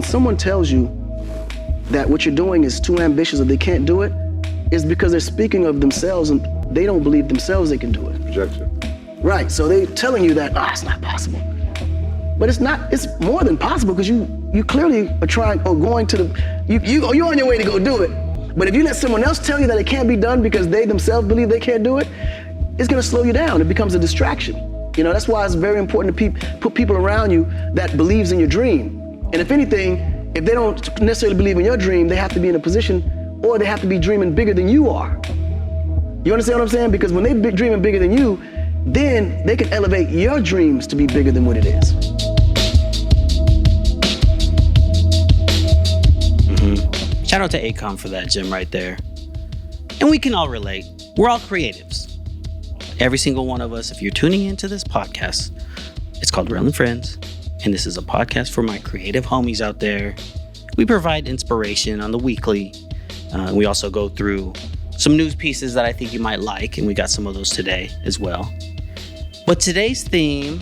when someone tells you that what you're doing is too ambitious or they can't do it, it's because they're speaking of themselves and they don't believe themselves they can do it. Projection. Right, so they're telling you that, it's not possible. But it's not, it's more than possible because you clearly are trying or going to you're on your way to go do it. But if you let someone else tell you that it can't be done because they themselves believe they can't do it, it's gonna slow you down. It becomes a distraction. That's why it's very important to put people around you that believes in your dream. And if anything, if they don't necessarily believe in your dream, they have to be in a position or they have to be dreaming bigger than you are. You understand what I'm saying? Because when they're dreaming bigger than you, then they can elevate your dreams to be bigger than what it is. Mm-hmm. Shout out to Akon for that, Jim, right there. And we can all relate. We're all creatives. Every single one of us, if you're tuning into this podcast, it's called REL Friends. And this is a podcast for my creative homies out there. We provide inspiration on the weekly. We also go through some news pieces that I think you might like, and we got some of those today as well. But today's theme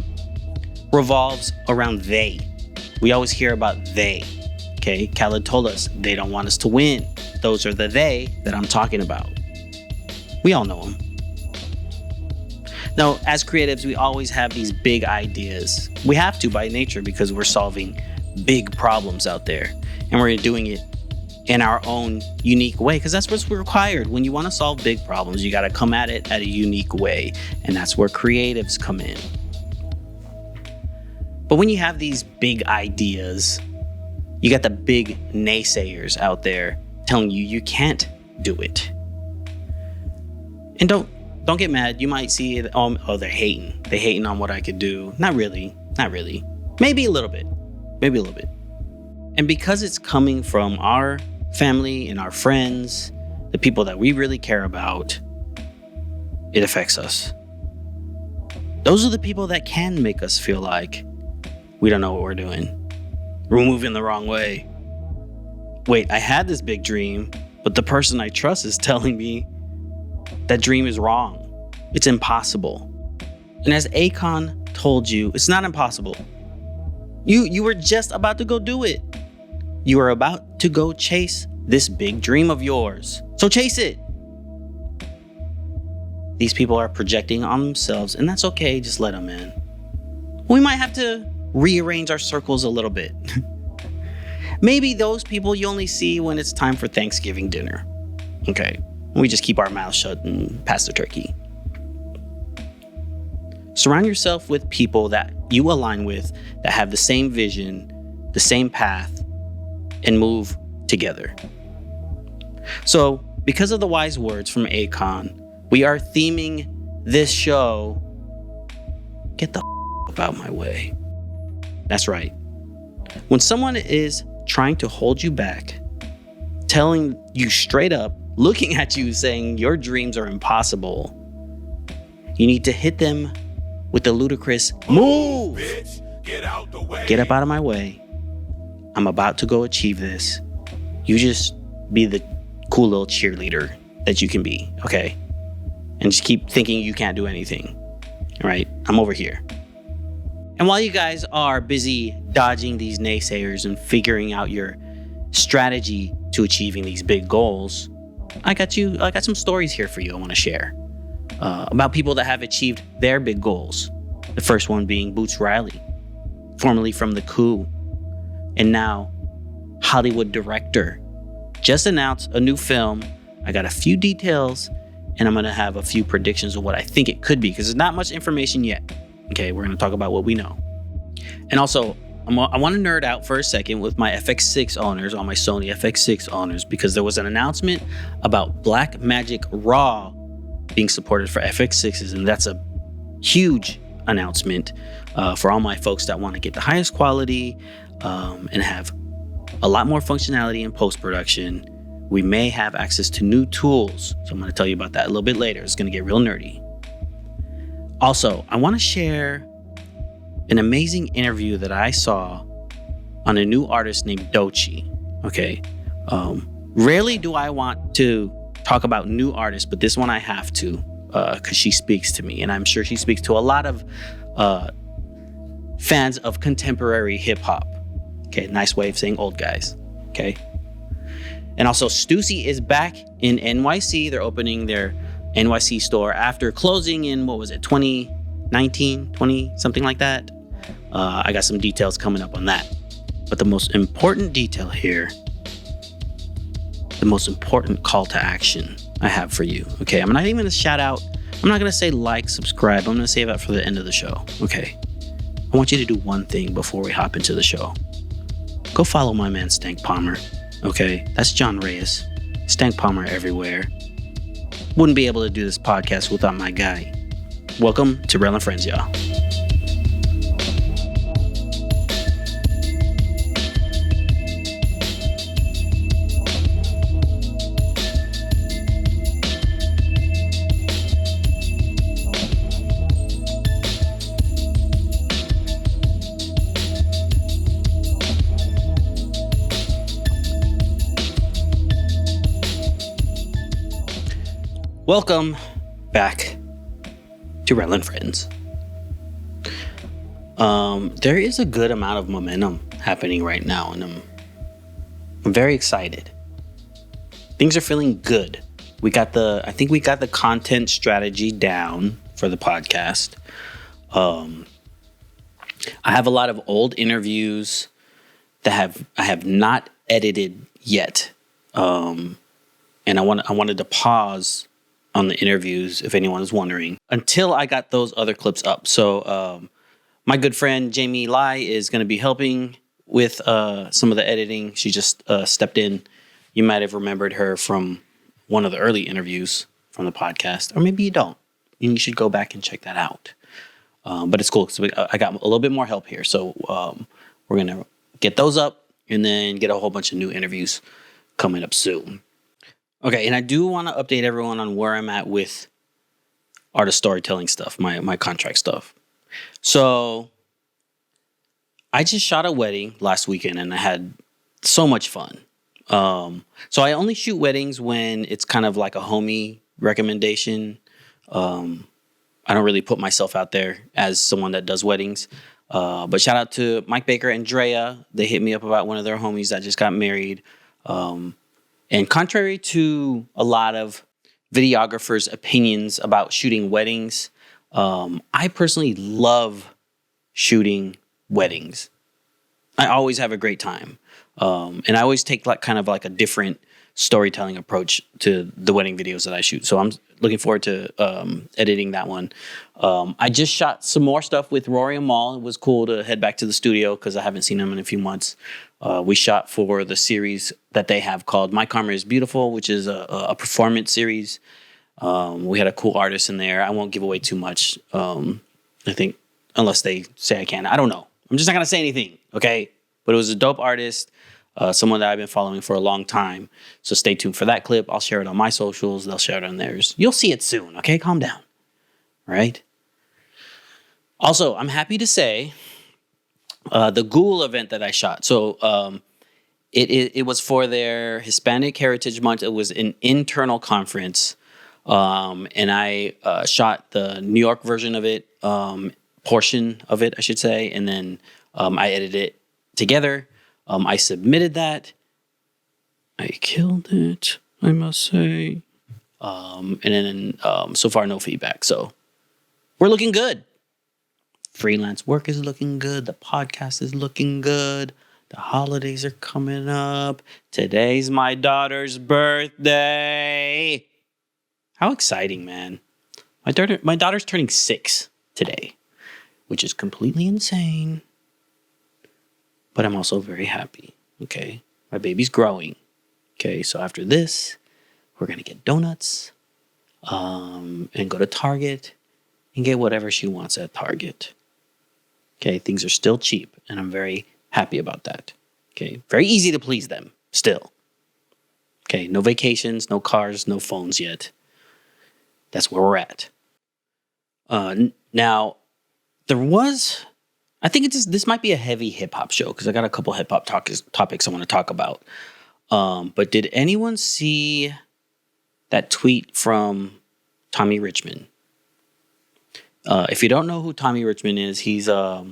revolves around they. We always hear about they. Okay, Khaled told us they don't want us to win. Those are the they that I'm talking about. We all know them. Now, as creatives, we always have these big ideas. We have to by nature because we're solving big problems out there. And we're doing it in our own unique way because that's what's required. When you want to solve big problems, you got to come at it at a unique way. And that's where creatives come in. But when you have these big ideas, you got the big naysayers out there telling you can't do it. And don't get mad. You might see it, they're hating. They're hating on what I could do. Not really. Maybe a little bit. And because it's coming from our family and our friends, the people that we really care about, it affects us. Those are the people that can make us feel like we don't know what we're doing. We're moving the wrong way. Wait, I had this big dream, but the person I trust is telling me that dream is wrong. It's impossible. And as Akon told you, it's not impossible. You were just about to go do it. You are about to go chase this big dream of yours. So chase it. These people are projecting on themselves, and that's okay. Just let them in. We might have to rearrange our circles a little bit. Maybe those people you only see when it's time for Thanksgiving dinner. Okay, we just keep our mouths shut and pass the turkey. Surround yourself with people that you align with, that have the same vision, the same path, and move together. So, because of the wise words from Akon, we are theming this show, Get the F out my way. That's right. When someone is trying to hold you back, telling you straight up, looking at you saying your dreams are impossible, you need to hit them with the ludicrous move. Bitch, get out the way. Get up out of my way. I'm about to go achieve this. You just be the cool little cheerleader that you can be, okay? And just keep thinking you can't do anything, all right? I'm over here. And while you guys are busy dodging these naysayers and figuring out your strategy to achieving these big goals, I got some stories here for you I want to share about people that have achieved their big goals. The first one being Boots Riley, formerly from The Coup, and now Hollywood director. Just announced a new film. I got a few details, and I'm going to have a few predictions of what I think it could be, because there's not much information yet. Okay, we're going to talk about what we know. And also, I want to nerd out for a second with my FX6 owners, on my Sony FX6 owners, because there was an announcement about Blackmagic RAW being supported for FX6s, and that's a huge announcement for all my folks that want to get the highest quality and have a lot more functionality in post-production. We may have access to new tools, so I'm going to tell you about that a little bit later. It's going to get real nerdy. Also, I want to share an amazing interview that I saw on a new artist named Doechii. Okay, rarely do I want to talk about new artists, but this one I have to, because she speaks to me, and I'm sure she speaks to a lot of fans of contemporary hip hop. Okay, nice way of saying old guys. Okay. And also, Stussy is back in NYC. They're opening their NYC store after closing in, 2019, 20, something like that. I got some details coming up on that. But the most important detail here, the most important call to action I have for you. Okay, I'm not even going to shout out. I'm not going to say like, subscribe. I'm going to save that for the end of the show. Okay. I want you to do one thing before we hop into the show. Go follow my man, Stank Palmer. Okay, that's John Reyes. Stank Palmer everywhere. Wouldn't be able to do this podcast without my guy. Welcome to REL Friends, y'all. Welcome back to REL Friends. There is a good amount of momentum happening right now, and I'm very excited. Things are feeling good. I think we got the content strategy down for the podcast. I have a lot of old interviews that I have not edited yet, and I wanted to pause on the interviews, if anyone is wondering, until I got those other clips up. So my good friend Jamie Lai is going to be helping with some of the editing. She just stepped in. You might have remembered her from one of the early interviews from the podcast, or maybe you don't. You should go back and check that out. But it's cool because I got a little bit more help here. So we're going to get those up and then get a whole bunch of new interviews coming up soon. Okay, and I do want to update everyone on where I'm at with artist storytelling stuff, my contract stuff. So I just shot a wedding last weekend and I had so much fun. So I only shoot weddings when it's kind of like a homie recommendation. I don't really put myself out there as someone that does weddings. But shout out to Mike Baker and Drea. They hit me up about one of their homies that just got married. And contrary to a lot of videographers' opinions about shooting weddings, I personally love shooting weddings. I always have a great time. And I always take kind of a different storytelling approach to the wedding videos that I shoot. So I'm looking forward to editing that one. I just shot some more stuff with Rory and Mal. It was cool to head back to the studio because I haven't seen them in a few months. We shot for the series that they have called My Karma is Beautiful, which is a performance series. We had a cool artist in there. I won't give away too much. I think unless they say I can. I don't know. I'm just not going to say anything, okay? But it was a dope artist, someone that I've been following for a long time. So stay tuned for that clip. I'll share it on my socials. They'll share it on theirs. You'll see it soon, okay? Calm down, all right? Also, I'm happy to say the Ghoul event that I shot. So it was for their Hispanic Heritage Month. It was an internal conference. And I shot the New York version of it, portion of it, I should say. And then I edited it together. I submitted that. I killed it, I must say. And then so far, no feedback. So we're looking good. Freelance work is looking good. The podcast is looking good. The holidays are coming up. Today's my daughter's birthday. How exciting, man. My daughter's turning 6 today, which is completely insane. But I'm also very happy, okay? My baby's growing, okay? So after this, we're going to get donuts and go to Target and get whatever she wants at Target. Okay, things are still cheap, and I'm very happy about that. Okay, very easy to please them, still. Okay, no vacations, no cars, no phones yet. That's where we're at. Now, I think this might be a heavy hip-hop show, because I got a couple hip-hop topics I want to talk about. But did anyone see that tweet from Tommy Richmond? If you don't know who Tommy Richmond is, he's a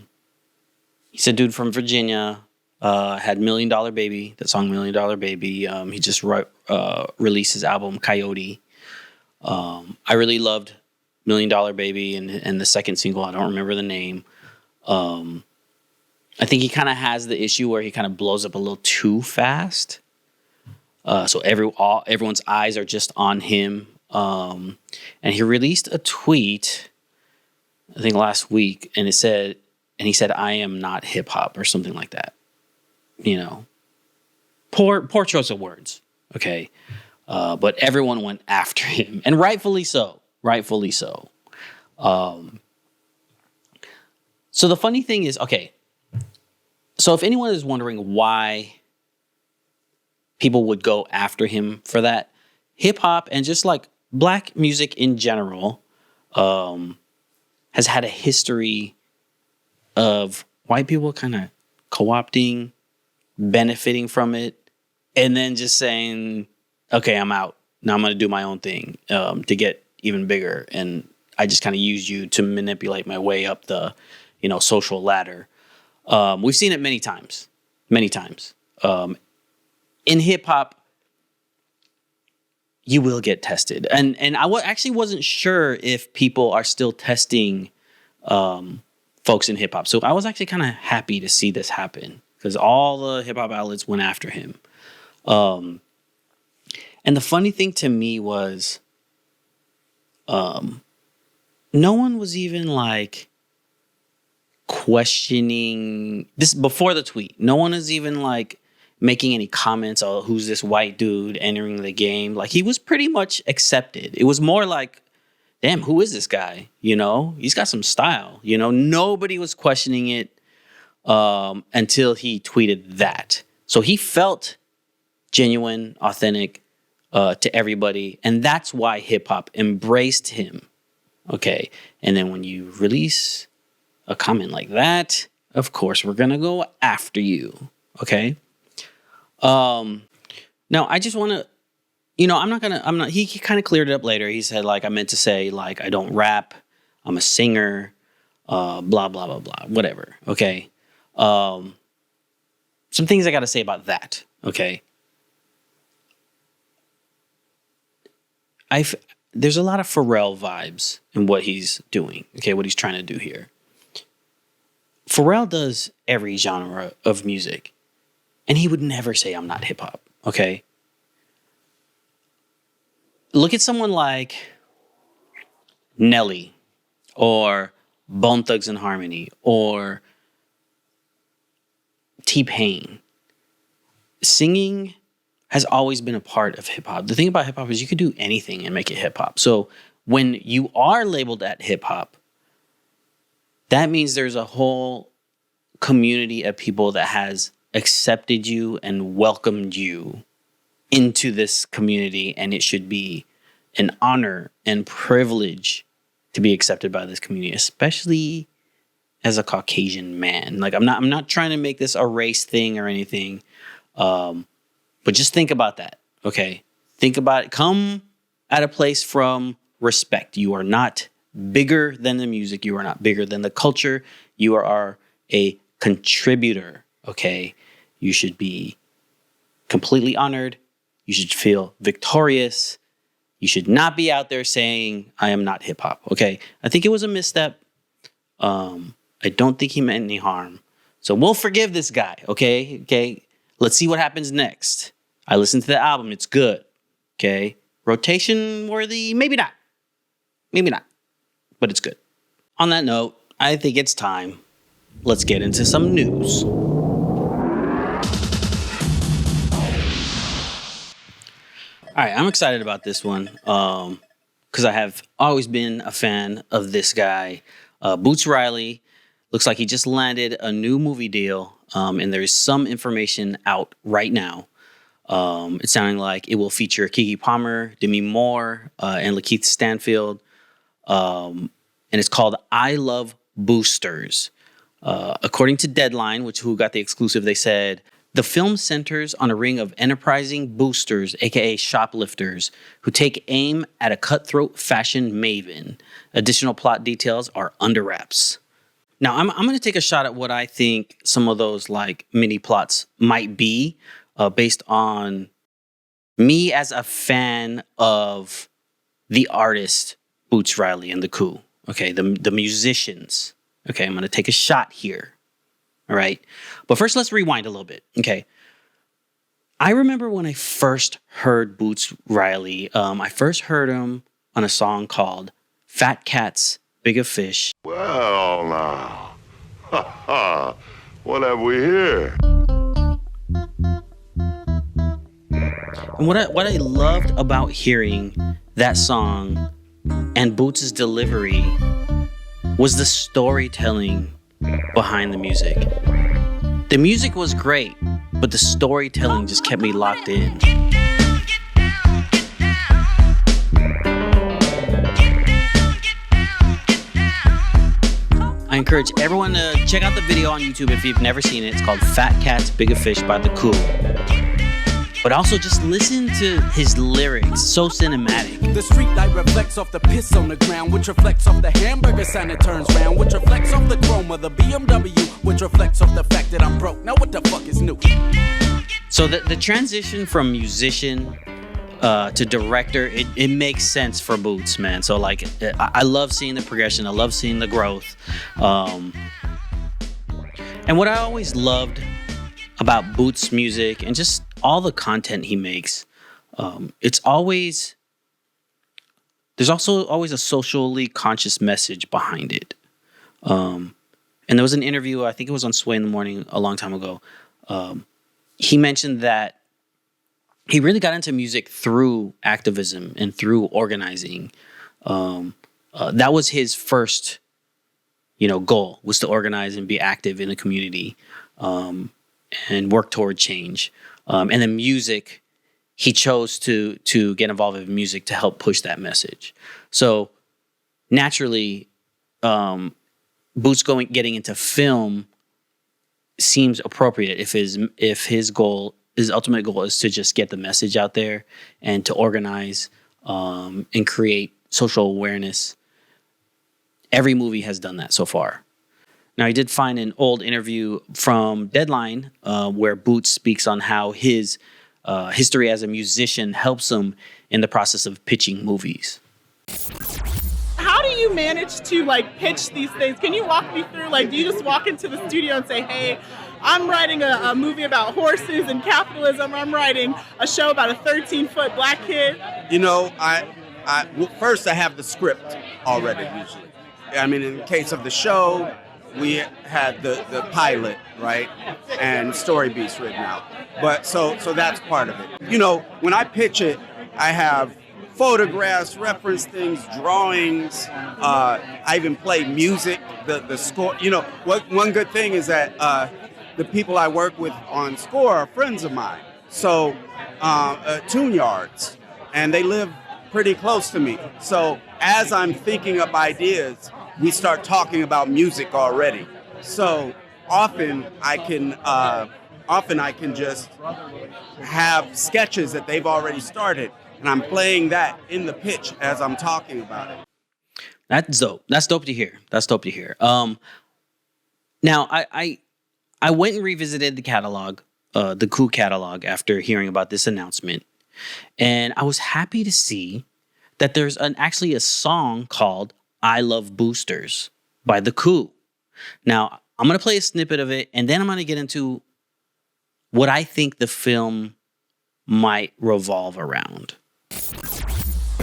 dude from Virginia, had Million Dollar Baby, that song Million Dollar Baby. He just released his album Coyote. I really loved Million Dollar Baby and the second single, I don't remember the name. I think he kind of has the issue where he kind of blows up a little too fast. So everyone's eyes are just on him. And he released a tweet, I think last week, and he said, "I am not hip hop," or something like that. You know, poor choice of words. Okay. But everyone went after him, and rightfully so. Rightfully so. So the funny thing is, okay, so if anyone is wondering why people would go after him for that, hip hop and just like black music in general has had a history of white people kind of co-opting, benefiting from it, and then just saying, okay, I'm out. Now I'm going to do my own thing to get even bigger. And I just kind of use you to manipulate my way up the, social ladder. We've seen it many times. In hip hop, you will get tested. And I actually wasn't sure if people are still testing folks in hip hop. So I was actually kind of happy to see this happen because all the hip hop outlets went after him. And the funny thing to me was, no one was even like questioning this before the tweet. No one is even like making any comments on who's this white dude entering the game. Like he was pretty much accepted. It was more like, damn, who is this guy? He's got some style. Nobody was questioning it until he tweeted that. So he felt genuine, authentic to everybody. And that's why hip hop embraced him. Okay. And then when you release a comment like that, of course, we're going to go after you. Okay. Now I just want to, he kind of cleared it up later. He said, like, I meant to say, like, I don't rap. I'm a singer, blah, blah, blah, blah, whatever. Okay. Some things I got to say about that. Okay. There's a lot of Pharrell vibes in what he's doing. Okay. What he's trying to do here. Pharrell does every genre of music, and he would never say I'm not hip hop. Okay. Look at someone like Nelly or Bone Thugs and Harmony or T-Pain. Singing has always been a part of hip hop. The thing about hip hop is you could do anything and make it hip hop. So when you are labeled at hip hop, that means there's a whole community of people that has accepted you and welcomed you into this community, and it should be an honor and privilege to be accepted by this community, especially as a Caucasian man. Like I'm not trying to make this a race thing or anything, but just think about that. Okay, think about it. Come at a place from respect. You are not bigger than the music. You are not bigger than the culture. You are a contributor. Okay, you should be completely honored. You should feel victorious. You should not be out there saying, I am not hip hop. Okay. I think it was a misstep. I don't think he meant any harm. So we'll forgive this guy. Okay. Okay. Let's see what happens next. I listened to the album. It's good. Okay. Rotation worthy? Maybe not. Maybe not. But it's good. On that note, I think it's time. Let's get into some news. All right, I'm excited about this one because I have always been a fan of this guy. Boots Riley looks like he just landed a new movie deal, and there is some information out right now. It's sounding like it will feature Keke Palmer, Demi Moore, and Lakeith Stanfield, and it's called I Love Boosters. According to Deadline, who got the exclusive, they said, the film centers on a ring of enterprising boosters, aka shoplifters, who take aim at a cutthroat fashion maven. Additional plot details are under wraps. Now, I'm going to take a shot at what I think some of those like mini plots might be based on me as a fan of the artist Boots Riley and the Coup. Okay, the musicians. Okay, I'm going to take a shot here. All right. But first, let's rewind a little bit. Okay. I remember when I first heard Boots Riley, I first heard him on a song called Fat Cats, Bigger Fish. Well, now, ha ha, what have we here? And what I loved about hearing that song and Boots' delivery was the storytelling behind the music. The music was great, but the storytelling just kept me locked in. I encourage everyone to check out the video on YouTube if you've never seen it. It's called Fat Cats, Bigger Fish by The Coup. But also just listen to his lyrics, so cinematic. The street light reflects off the piss on the ground, which reflects off the hamburger sign that turns round, which reflects off the chrome of the BMW, which reflects off the fact that I'm broke. Now what the fuck is new? So the transition from musician to director, it makes sense for Boots, man. So like, I love seeing the progression. I love seeing the growth. And what I always loved about Boots' music and just all the content he makes, there's also always a socially conscious message behind it. And there was an interview, I think it was on Sway in the Morning a long time ago. He mentioned that he really got into music through activism and through organizing. That was his first, goal, was to organize and be active in the community and work toward change. And then music, he chose to get involved in music to help push that message. So naturally, Boots getting into film seems appropriate if his ultimate goal is to just get the message out there and to organize and create social awareness. Every movie has done that so far. Now, I did find an old interview from Deadline where Boots speaks on how his history as a musician helps him in the process of pitching movies. How do you manage to pitch these things? Can you walk me through, do you just walk into the studio and say, hey, I'm writing a movie about horses and capitalism. I'm writing a show about a 13-foot black kid. First I have the script already usually. I mean, in the case of the show, we had the pilot, right, and story beats written out. But so that's part of it. When I pitch it, I have photographs, reference things, drawings. I even play music, the score. One good thing is that the people I work with on score are friends of mine. So tune yards, and they live pretty close to me. So as I'm thinking up ideas, we start talking about music already. So often I can just have sketches that they've already started, and I'm playing that in the pitch as I'm talking about it. That's dope. That's dope to hear. Now I went and revisited the catalog, the Coup catalog, after hearing about this announcement, and I was happy to see that there's actually a song called I Love Boosters by The Coup. Now, I'm going to play a snippet of it, and then I'm going to get into what I think the film might revolve around.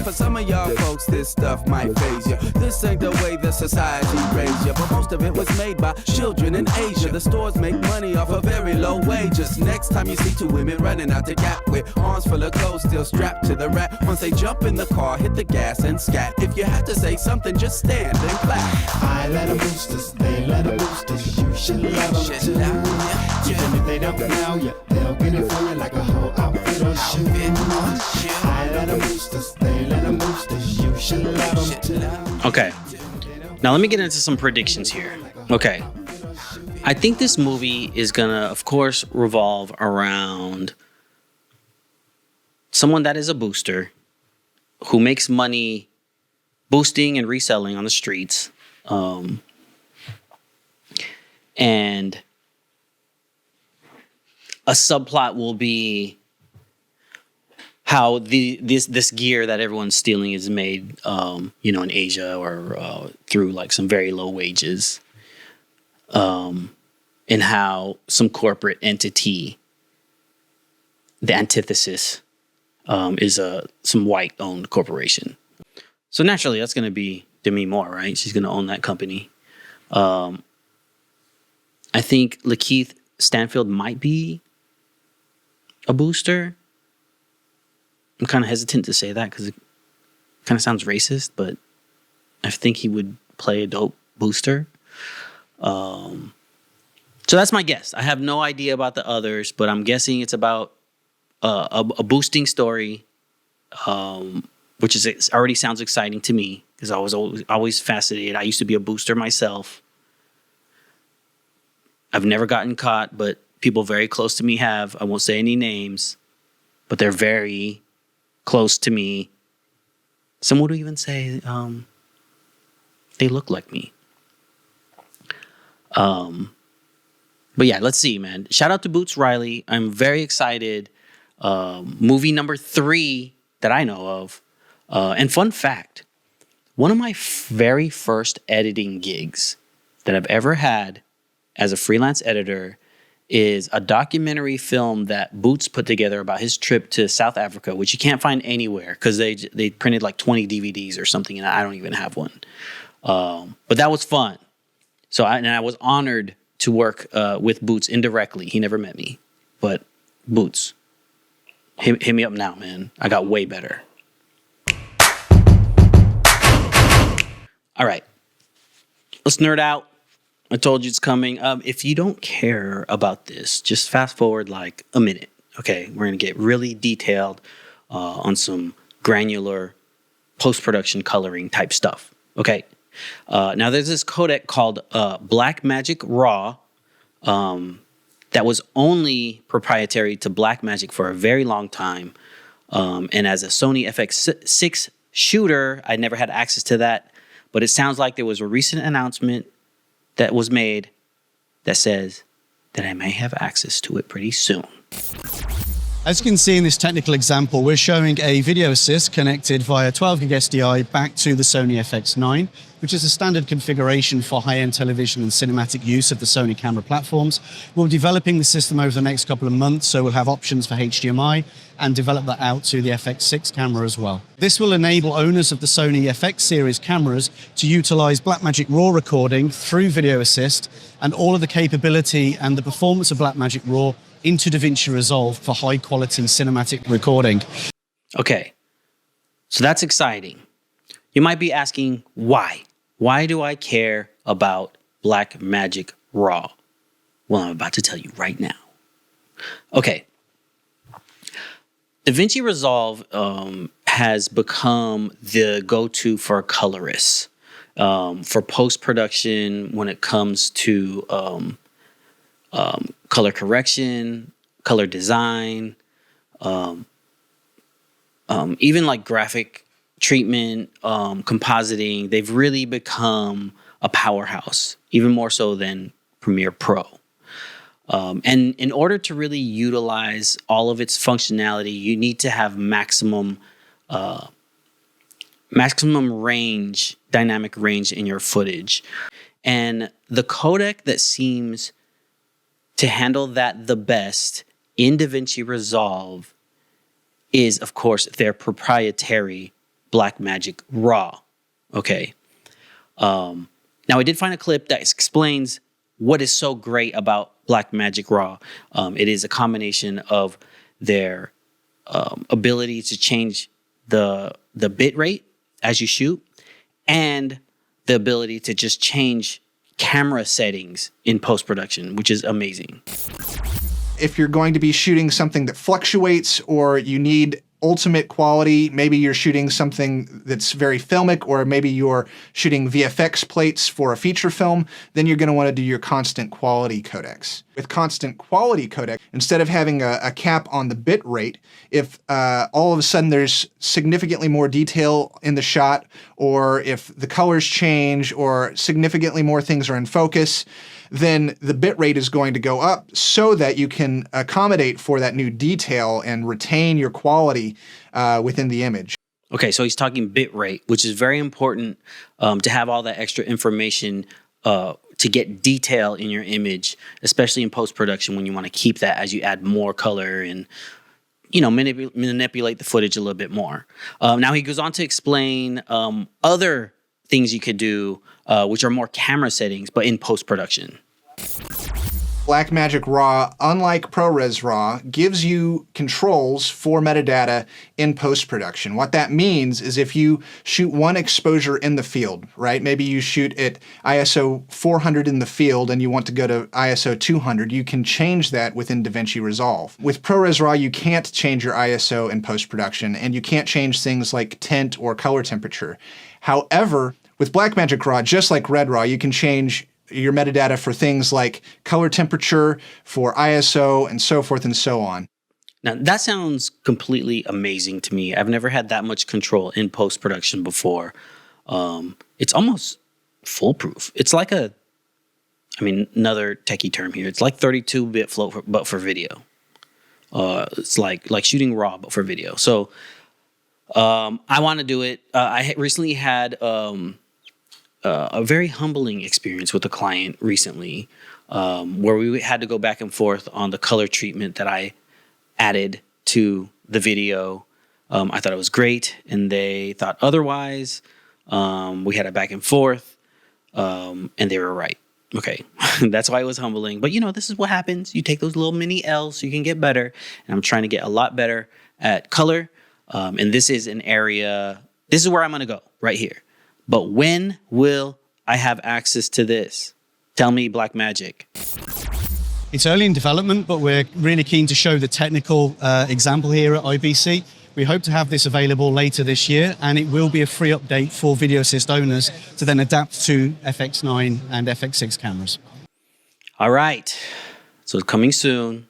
For some of y'all folks, this stuff might faze you. This ain't the way the society raised you. But most of it was made by children in Asia. The stores make money off of very low wages. Next time you see two women running out the gap with arms full of clothes still strapped to the rack. Once they jump in the car, hit the gas and scat. If you have to say something, just stand and clap. I let them boost us, they let them boost us. You should love them too. Even if they don't know you, they'll get it for you like a whole outfit or shoe. I let them boost us, they let them boost us. You should love them too. Okay. Now let me get into some predictions here. Okay. I think this movie is gonna, of course, revolve around someone that is a booster who makes money boosting and reselling on the streets. And a subplot will be how this gear that everyone's stealing is made, in Asia or through like some very low wages, and how some corporate entity, the antithesis, is some white-owned corporation. So naturally, that's going to be Demi Moore, right? She's going to own that company. I think Lakeith Stanfield might be a booster. I'm kind of hesitant to say that because it kind of sounds racist, but I think he would play a dope booster. So that's my guess. I have no idea about the others, but I'm guessing it's about a boosting story, which already sounds exciting to me because I was always fascinated. I used to be a booster myself. I've never gotten caught, but people very close to me have. I won't say any names, but they're very close to me. Some would even say they look like me. But yeah, let's see, man. Shout out to Boots Riley. I'm very excited. Movie number 3 that I know of. And fun fact, one of my very first editing gigs that I've ever had as a freelance editor is a documentary film that Boots put together about his trip to South Africa, which you can't find anywhere because they printed like 20 DVDs or something, and I don't even have one. But that was fun. So I was honored to work with Boots indirectly. He never met me, but Boots, hit me up now, man. I got way better. All right, let's nerd out. I told you it's coming. If you don't care about this, just fast forward like a minute. Okay, we're gonna get really detailed on some granular post-production coloring type stuff. Okay. Now there's this codec called Blackmagic RAW that was only proprietary to Blackmagic for a very long time. And as a Sony FX6 shooter, I never had access to that. But it sounds like there was a recent announcement that was made that says that I may have access to it pretty soon. As you can see in this technical example, we're showing a video assist connected via 12 gig SDI back to the Sony FX9, which is a standard configuration for high-end television and cinematic use of the Sony camera platforms. We're developing the system over the next couple of months, so we'll have options for HDMI and develop that out to the FX6 camera as well. This will enable owners of the Sony FX series cameras to utilize Blackmagic RAW recording through Video Assist and all of the capability and the performance of Blackmagic RAW into DaVinci Resolve for high-quality cinematic recording. Okay, so that's exciting. You might be asking, why? Why do I care about Blackmagic RAW? Well, I'm about to tell you right now. Okay, DaVinci Resolve has become the go-to for colorists, for post-production when it comes to color correction, color design, even like graphic treatment, compositing. They've really become a powerhouse, even more so than Premiere Pro. And in order to really utilize all of its functionality, you need to have maximum range, dynamic range in your footage. And the codec that seems to handle that the best in DaVinci Resolve is, of course, their proprietary Blackmagic RAW. Okay. Now, I did find a clip that explains what is so great about Blackmagic RAW. It is a combination of their ability to change the bit rate as you shoot and the ability to just change camera settings in post-production, which is amazing. If you're going to be shooting something that fluctuates or you need ultimate quality, maybe you're shooting something that's very filmic, or maybe you're shooting VFX plates for a feature film, then you're going to want to do your constant quality codecs. With constant quality codec, instead of having a cap on the bit rate, if all of a sudden there's significantly more detail in the shot, or if the colors change, or significantly more things are in focus, then the bit rate is going to go up so that you can accommodate for that new detail and retain your quality within the image. Okay, so he's talking bit rate, which is very important to have all that extra information to get detail in your image, especially in post-production when you want to keep that as you add more color and, you know, manipulate the footage a little bit more. Now he goes on to explain other things you could do, which are more camera settings, but in post-production. Blackmagic RAW, unlike ProRes RAW, gives you controls for metadata in post-production. What that means is if you shoot one exposure in the field, right? Maybe you shoot at ISO 400 in the field and you want to go to ISO 200, you can change that within DaVinci Resolve. With ProRes RAW, you can't change your ISO in post-production, and you can't change things like tint or color temperature. However, with Blackmagic RAW, just like Red RAW, you can change your metadata for things like color temperature, for ISO, and so forth and so on. Now, that sounds completely amazing to me. I've never had that much control in post-production before. It's almost foolproof. It's like another techie term here. It's like 32-bit float, but for video. It's like shooting RAW, but for video. So I want to do it. I recently had a very humbling experience with a client recently, where we had to go back and forth on the color treatment that I added to the video. I thought it was great, and they thought otherwise. We had a back and forth, and they were right. Okay, that's why it was humbling. But, you know, this is what happens. You take those little mini L's so you can get better, and I'm trying to get a lot better at color. And this is an area, this is where I'm going to go, right here. But when will I have access to this? Tell me, Blackmagic. It's early in development, but we're really keen to show the technical example here at IBC. We hope to have this available later this year, and it will be a free update for Video Assist owners to then adapt to FX9 and FX6 cameras. All right, so it's coming soon.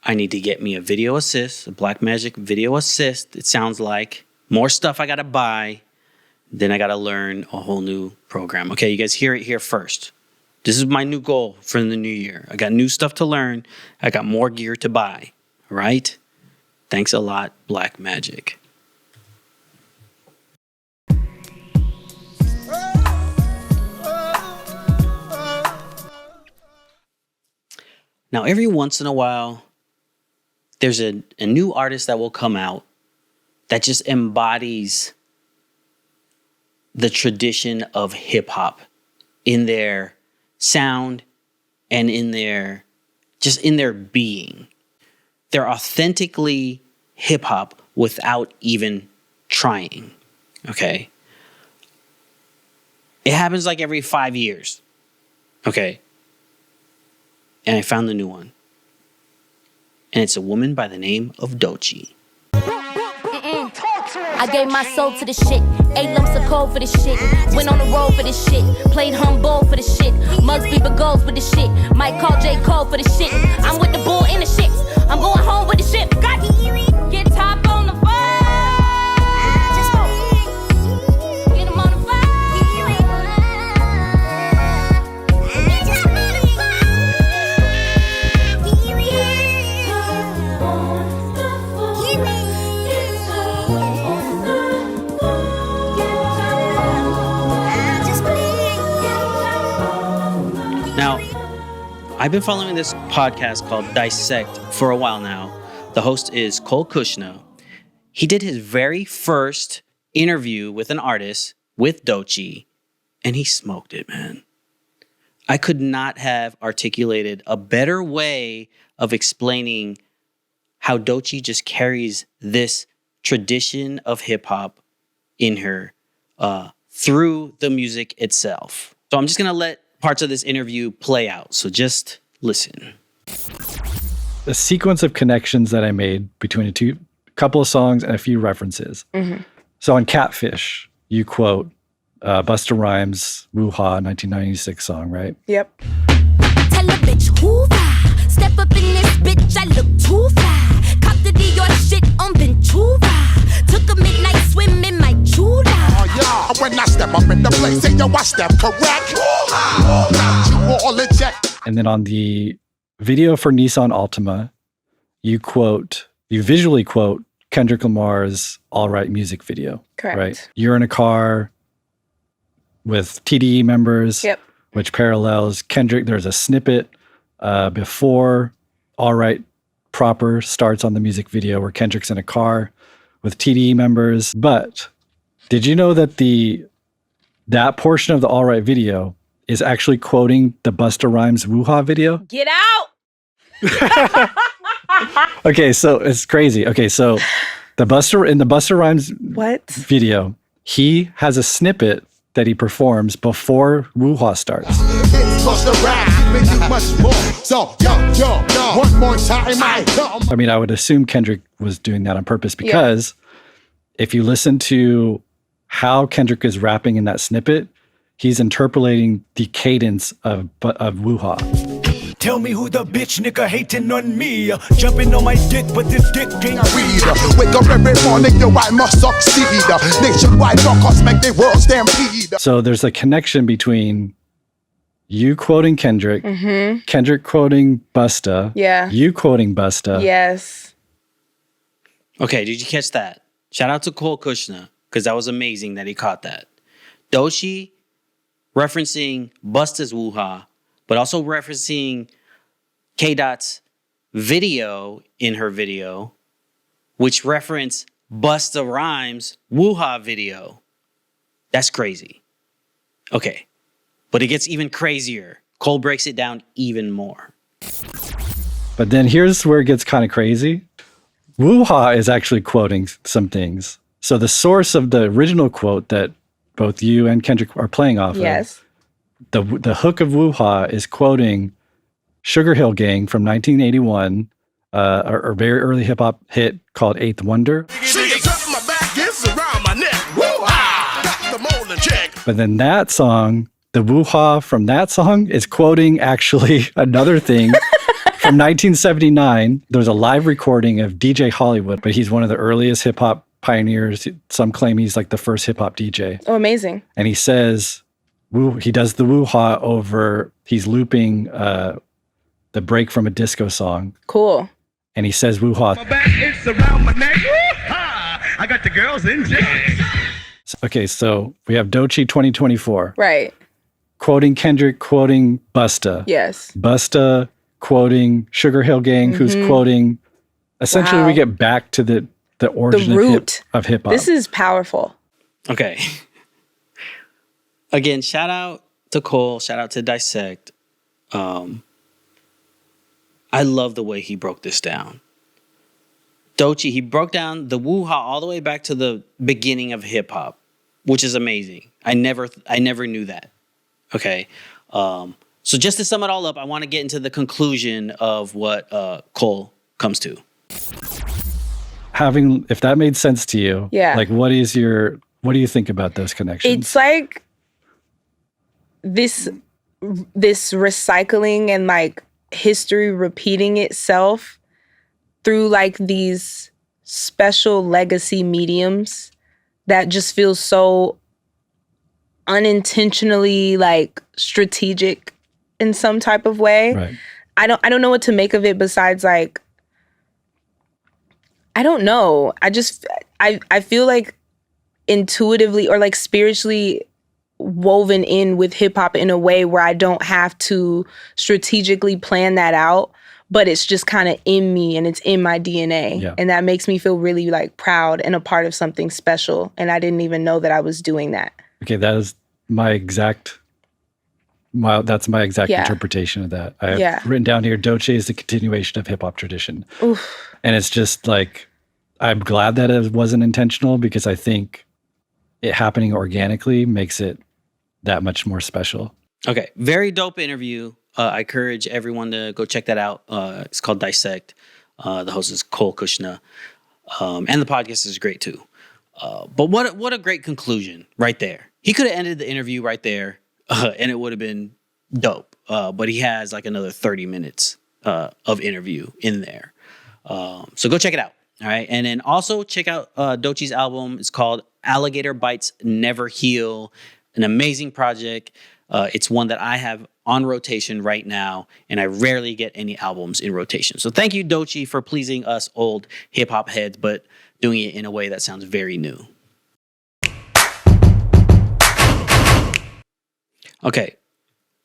I need to get me a Video Assist, a Blackmagic Video Assist. It sounds like more stuff I gotta buy. Then I gotta learn a whole new program. Okay, you guys hear it here first. This is my new goal for the new year. I got new stuff to learn. I got more gear to buy. All right? Thanks a lot, Blackmagic. Now, every once in a while, there's a new artist that will come out that just embodies the tradition of hip hop in their sound and in their being. They're authentically hip hop without even trying. Okay. It happens like every 5 years. Okay. And I found the new one. And it's a woman by the name of Doechii. I gave my soul to this shit. 8 lumps of coal for this shit. Went on the road for this shit. Played humble for this shit. Mugs people goals with this shit. Might call J. Cole for this shit. I'm with the bull in the ships. I'm going home with the ship. Get top on the fire. Get him on the fire. Now, I've been following this podcast called Dissect for a while now. The host is Cole Kushner. He did his very first interview with an artist with Doechii, and he smoked it, man. I could not have articulated a better way of explaining how Doechii just carries this tradition of hip hop in her through the music itself. So I'm just going to let parts of this interview play out. So just listen. The sequence of connections that I made between the two couple of songs, and a few references. So on Catfish, you quote Busta Rhymes' Woo-Ha 1996 song, right? Yep. Tell a bitch who ride. Step up in this bitch, I look too fly. Cop the Dior shit on Ventura. Took a midnight swim in my Judah. Oh, yeah. When I step up in the place, say yo, I step correct. Got you all in check. And then on the video for Nissan Altima, you visually quote Kendrick Lamar's All Right music video. Correct. Right? You're in a car with TDE members, which parallels Kendrick. There's a snippet before All Right proper starts on the music video where Kendrick's in a car with TDE members. But did you know that that portion of the All Right video is actually quoting the Busta Rhymes Woo-Ha video? Get out! Okay, so it's crazy. Okay, so in the Busta Rhymes video, he has a snippet that he performs before Woo-Ha starts. I mean, I would assume Kendrick was doing that on purpose because if you listen to how Kendrick is rapping in that snippet, he's interpolating the cadence of Woo-Ha. Tell me who the bitch nigga hating on me. Jumping on my dick, but this dick ain't weed. Wake up every morning, yo, I must succeed. Nationwide knockouts make the world stampede. So there's a connection between you quoting Kendrick, Kendrick quoting Busta, you quoting Busta. Yes. Okay, did you catch that? Shout out to Cole Kushner, because that was amazing that he caught that. Doechii referencing Busta's Woo-Ha, but also referencing K-Dot's video in her video, which referenced Busta Rhymes' Woo-Ha video. That's crazy. Okay, but it gets even crazier. Cole breaks it down even more. But then here's where it gets kind of crazy. Woo-Ha is actually quoting some things. So the source of the original quote that both you and Kendrick are playing off of, the hook of Woo-Ha is quoting Sugar Hill Gang from 1981, a very early hip-hop hit called Eighth Wonder. But then that song, the Woo-Ha from that song is quoting actually another thing from 1979. There's a live recording of DJ Hollywood, but he's one of the earliest hip-hop pioneers. Some claim he's like the first hip-hop DJ. Oh, amazing. And he says, he does the Woo-Ha over, he's looping the break from a disco song. Cool. And he says Woo-Ha. My back is around my neck. Woo-ha! I got the girls in jail. Okay, so we have Doechii 2024. Right. Quoting Kendrick, quoting Busta. Yes. Busta quoting Sugar Hill Gang, who's quoting, essentially we get back to the origin the root of hip-hop. This is powerful. Okay. Again, shout out to Cole, shout out to Dissect. I love the way he broke this down. Doechii, he broke down the Woo-Ha all the way back to the beginning of hip hop, which is amazing. I never knew that. Okay. So just to sum it all up, I want to get into the conclusion of what Cole comes to. If that made sense to you, like what do you think about those connections? It's like this recycling and like history repeating itself through like these special legacy mediums that just feel so unintentionally like strategic in some type of way. Right. I don't know what to make of it besides like, I don't know. I feel like intuitively or like spiritually woven in with hip hop in a way where I don't have to strategically plan that out, but it's just kind of in me and it's in my DNA. Yeah. And that makes me feel really like proud and a part of something special. And I didn't even know that I was doing that. Okay, that is my exact interpretation of that. I have written down here, Doechii is the continuation of hip hop tradition. Oof. And it's just like, I'm glad that it wasn't intentional because I think it happening organically makes it that much more special. Okay, very dope interview. I encourage everyone to go check that out. It's called Dissect. The host is Cole Kushner. And the podcast is great too. But what a great conclusion right there. He could have ended the interview right there, and it would have been dope. But he has like another 30 minutes of interview in there. So go check it out. All right. And then also check out Doechii's album. It's called Alligator Bites Never Heal. An amazing project. It's one that I have on rotation right now, and I rarely get any albums in rotation. So thank you, Doechii, for pleasing us old hip-hop heads, but doing it in a way that sounds very new. Okay.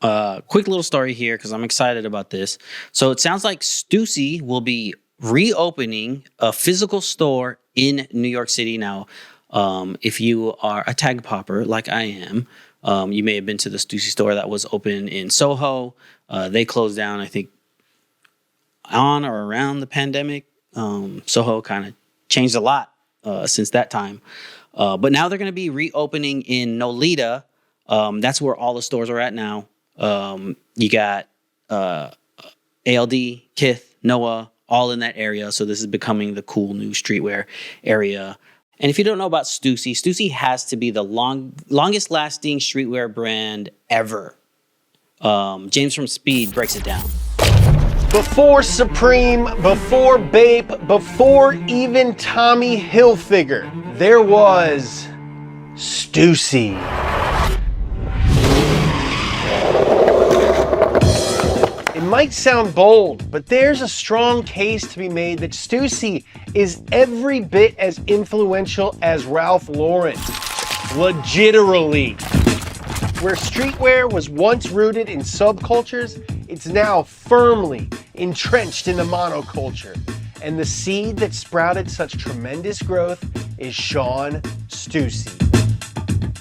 Quick little story here, because I'm excited about this. So it sounds like Stussy will be reopening a physical store in New York City now. If you are a tag popper like I am, you may have been to the Stussy store that was open in Soho. They closed down, I think, on or around the pandemic. Soho kind of changed a lot since that time. But now they're going to be reopening in Nolita. That's where all the stores are at now. You got ALD, Kith, Noah, all in that area. So this is becoming the cool new streetwear area. And if you don't know about Stussy, Stussy has to be the longest lasting streetwear brand ever. James from Speed breaks it down. Before Supreme, before Bape, before even Tommy Hilfiger, there was Stussy. It might sound bold, but there's a strong case to be made that Stussy is every bit as influential as Ralph Lauren. Legiterally. Where streetwear was once rooted in subcultures, it's now firmly entrenched in the monoculture. And the seed that sprouted such tremendous growth is Sean Stussy.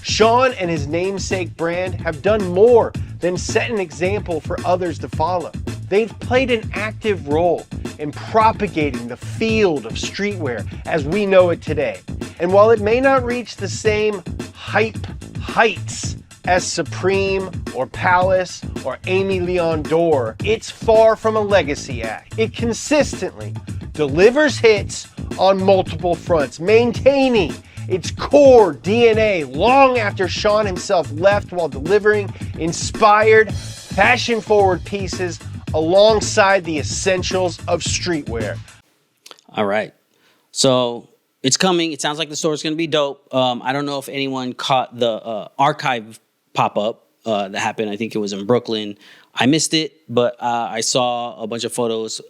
Sean and his namesake brand have done more than set an example for others to follow. They've played an active role in propagating the field of streetwear as we know it today. And while it may not reach the same hype heights as Supreme or Palace or Amy Leon Dore, it's far from a legacy act. It consistently delivers hits on multiple fronts, maintaining its core DNA long after Sean himself left, while delivering inspired, fashion-forward pieces alongside the essentials of streetwear. All right. So it's coming. It sounds like the store is going to be dope. I don't know if anyone caught the archive pop-up that happened. I think it was in Brooklyn. I missed it, but I saw a bunch of photos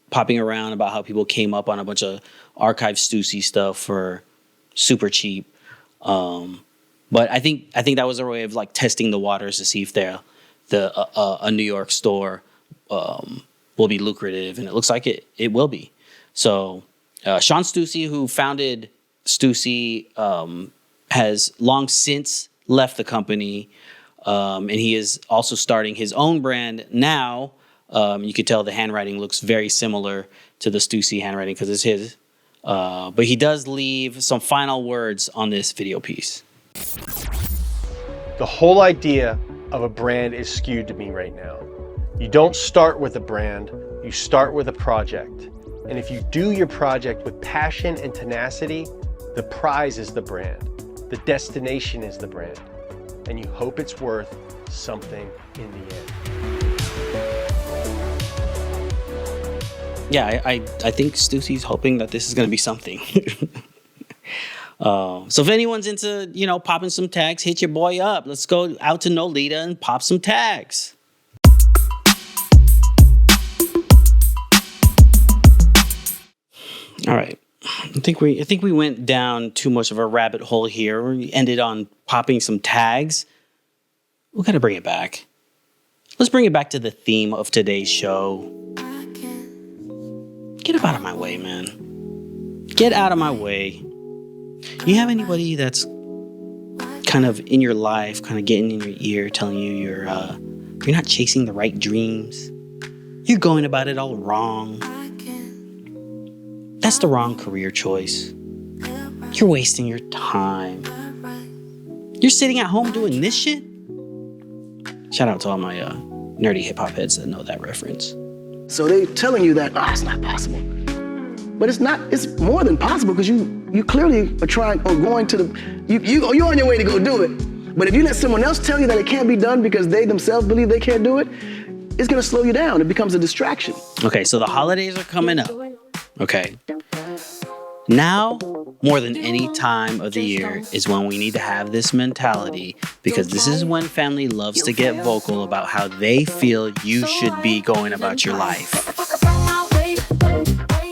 popping around about how people came up on a bunch of archive Stussy stuff for super cheap. But I think that was a way of like testing the waters to see if a New York store will be lucrative, and it looks like it will be. So Sean Stussy, who founded Stussy, has long since left the company, and he is also starting his own brand now. You could tell the handwriting looks very similar to the Stussy handwriting because it's his. But he does leave some final words on this video piece. The whole idea of a brand is skewed to me right now. You don't start with a brand, you start with a project. And if you do your project with passion and tenacity, the prize is the brand. The destination is the brand. And you hope it's worth something in the end. Yeah, I think Stussy's hoping that this is going to be something. So if anyone's into, popping some tags, hit your boy up. Let's go out to Nolita and pop some tags. All right. I think we went down too much of a rabbit hole here. We ended on popping some tags. We got to bring it back. Let's bring it back to the theme of today's show. Get up out of my way, man. Get out of my way. You have anybody that's kind of in your life, kind of getting in your ear, telling you you're not chasing the right dreams? You're going about it all wrong. That's the wrong career choice. You're wasting your time. You're sitting at home doing this shit? Shout out to all my nerdy hip-hop heads that know that reference. So they're telling you that, it's not possible. But it's not. It's more than possible because you clearly are trying or going to the. You're on your way to go do it. But if you let someone else tell you that it can't be done because they themselves believe they can't do it, it's gonna slow you down. It becomes a distraction. Okay, so the holidays are coming up. Okay. Now, more than any time of the year is when we need to have this mentality, because this is when family loves to get vocal about how they feel you should be going about your life.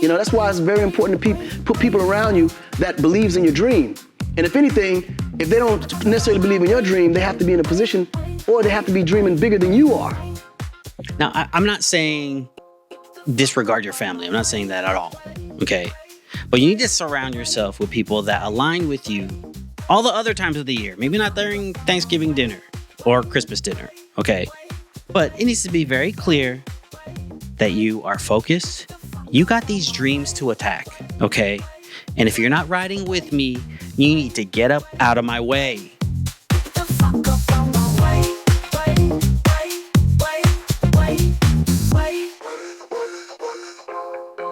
You know, that's why it's very important to put people around you that believes in your dream. And if anything, if they don't necessarily believe in your dream, they have to be in a position, or they have to be dreaming bigger than you are. Now, I'm not saying disregard your family. I'm not saying that at all, okay? But you need to surround yourself with people that align with you all the other times of the year. Maybe not during Thanksgiving dinner or Christmas dinner, okay? But it needs to be very clear that you are focused. You got these dreams to attack, okay? And if you're not riding with me, you need to get up out of my way.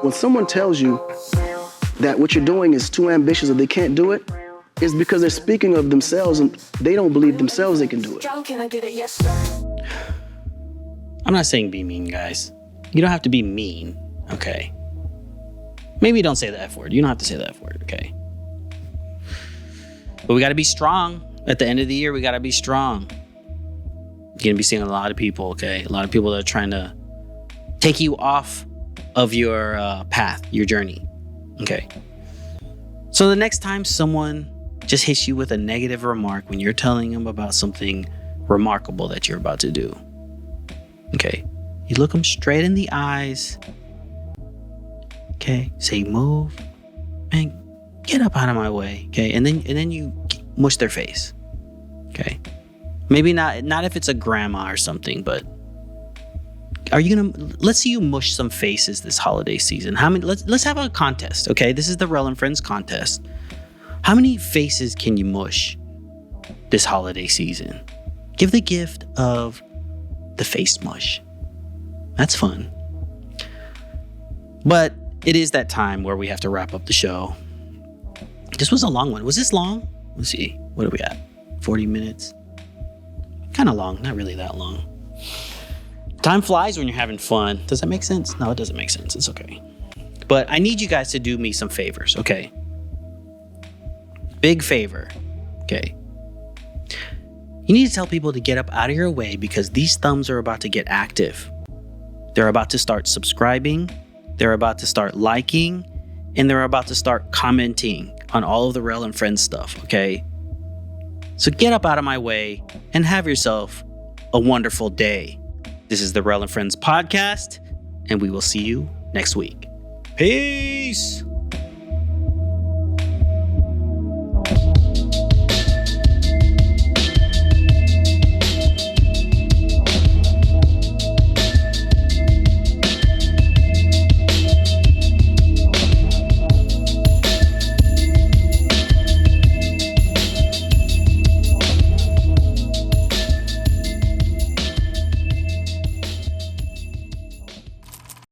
When someone tells you that what you're doing is too ambitious or they can't do it, it's because they're speaking of themselves and they don't believe themselves they can do it. I'm not saying be mean, guys. You don't have to be mean, okay? Maybe don't say the F word. You don't have to say the F word, okay? But we got to be strong. At the end of the year, we got to be strong. You're going to be seeing a lot of people, okay? A lot of people that are trying to take you off of your path, your journey, okay? So the next time someone just hits you with a negative remark when you're telling them about something remarkable that you're about to do, okay? You look them straight in the eyes, okay? Say, move, and get up out of my way, okay? And then you mush their face, okay? Maybe not if it's a grandma or something, but are you gonna, let's see you mush some faces this holiday season. How many, let's have a contest, okay? This is the REL Friends contest. How many faces can you mush this holiday season? Give the gift of the face mush. That's fun. But it is that time where we have to wrap up the show. This was a long one. Was this long? Let's see. What are we at? 40 minutes? Kind of long. Not really that long. Time flies when you're having fun. Does that make sense? No, it doesn't make sense. It's okay. But I need you guys to do me some favors, okay? Big favor, okay? You need to tell people to get up out of your way because these thumbs are about to get active. They're about to start subscribing. They're about to start liking. And they're about to start commenting on all of the REL Friends stuff, okay? So get up out of my way and have yourself a wonderful day. This is the REL Friends podcast, and we will see you next week. Peace!